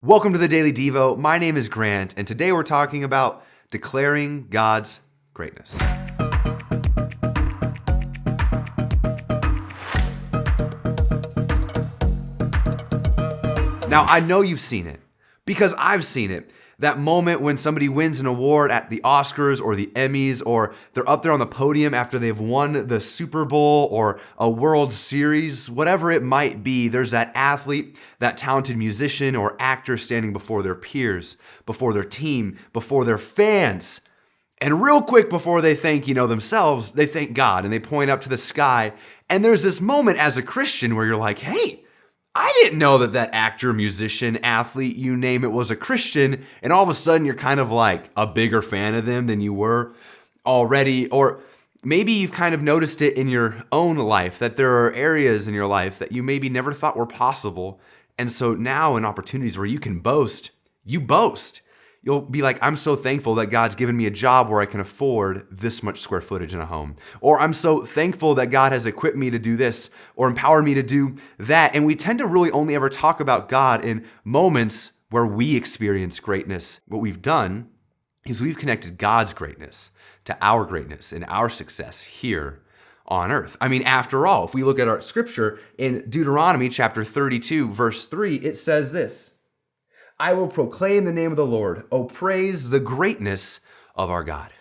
Welcome to the Daily Devo. My name is Grant, and today we're talking about declaring God's greatness. Now, I know you've seen it because I've seen it. That moment when somebody wins an award at the Oscars or the Emmys, or they're up there on the podium after they've won the Super Bowl or a World Series, whatever it might be, there's that athlete, that talented musician or actor standing before their peers, before their team, before their fans. And real quick before they thank, themselves, they thank God and they point up to the sky. And there's this moment as a Christian where you're like, hey, I didn't know that actor, musician, athlete, you name it, was a Christian, and all of a sudden you're kind of like a bigger fan of them than you were already. Or maybe you've kind of noticed it in your own life, that there are areas in your life that you maybe never thought were possible. And so now in opportunities where you can boast, you boast. You'll be like, I'm so thankful that God's given me a job where I can afford this much square footage in a home. Or I'm so thankful that God has equipped me to do this or empowered me to do that. And we tend to really only ever talk about God in moments where we experience greatness. What we've done is we've connected God's greatness to our greatness and our success here on earth. I mean, after all, if we look at our scripture in Deuteronomy chapter 32, verse 3, it says this: I will proclaim the name of the Lord. Oh, praise the greatness of our God.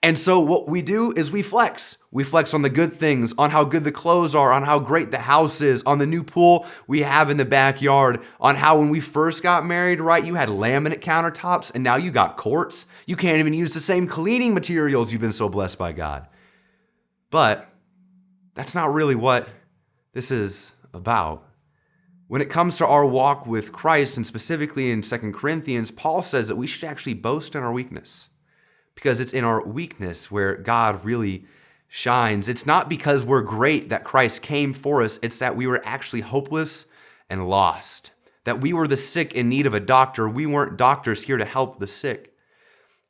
And so what we do is we flex. We flex on the good things, on how good the clothes are, on how great the house is, on the new pool we have in the backyard, on how when we first got married, right, you had laminate countertops and now you got quartz. You can't even use the same cleaning materials. You've been so blessed by God. But that's not really what this is about. When it comes to our walk with Christ, and specifically in 2 Corinthians, Paul says that we should actually boast in our weakness, because it's in our weakness where God really shines. It's not because we're great that Christ came for us. It's that we were actually hopeless and lost, that we were the sick in need of a doctor. We weren't doctors here to help the sick.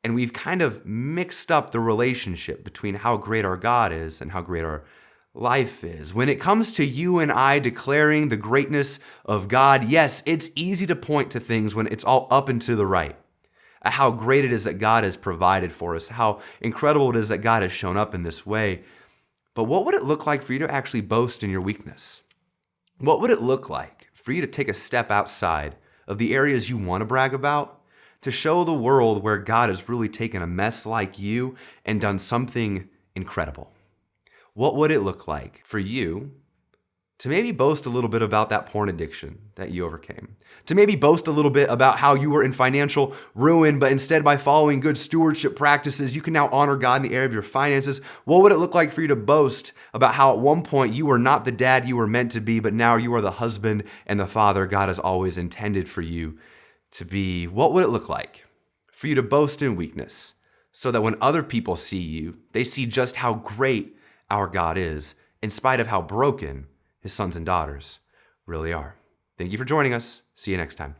And we've kind of mixed up the relationship between how great our God is and how great our life is. When it comes to you and I declaring the greatness of God, yes, it's easy to point to things when it's all up and to the right. How great it is that God has provided for us, how incredible it is that God has shown up in this way. But what would it look like for you to actually boast in your weakness? What would it look like for you to take a step outside of the areas you want to brag about, to show the world where God has really taken a mess like you and done something incredible? What would it look like for you to maybe boast a little bit about that porn addiction that you overcame? To maybe boast a little bit about how you were in financial ruin, but instead by following good stewardship practices, you can now honor God in the area of your finances? What would it look like for you to boast about how at one point you were not the dad you were meant to be, but now you are the husband and the father God has always intended for you to be? What would it look like for you to boast in weakness so that when other people see you, they see just how great our God is, in spite of how broken his sons and daughters really are? Thank you for joining us. See you next time.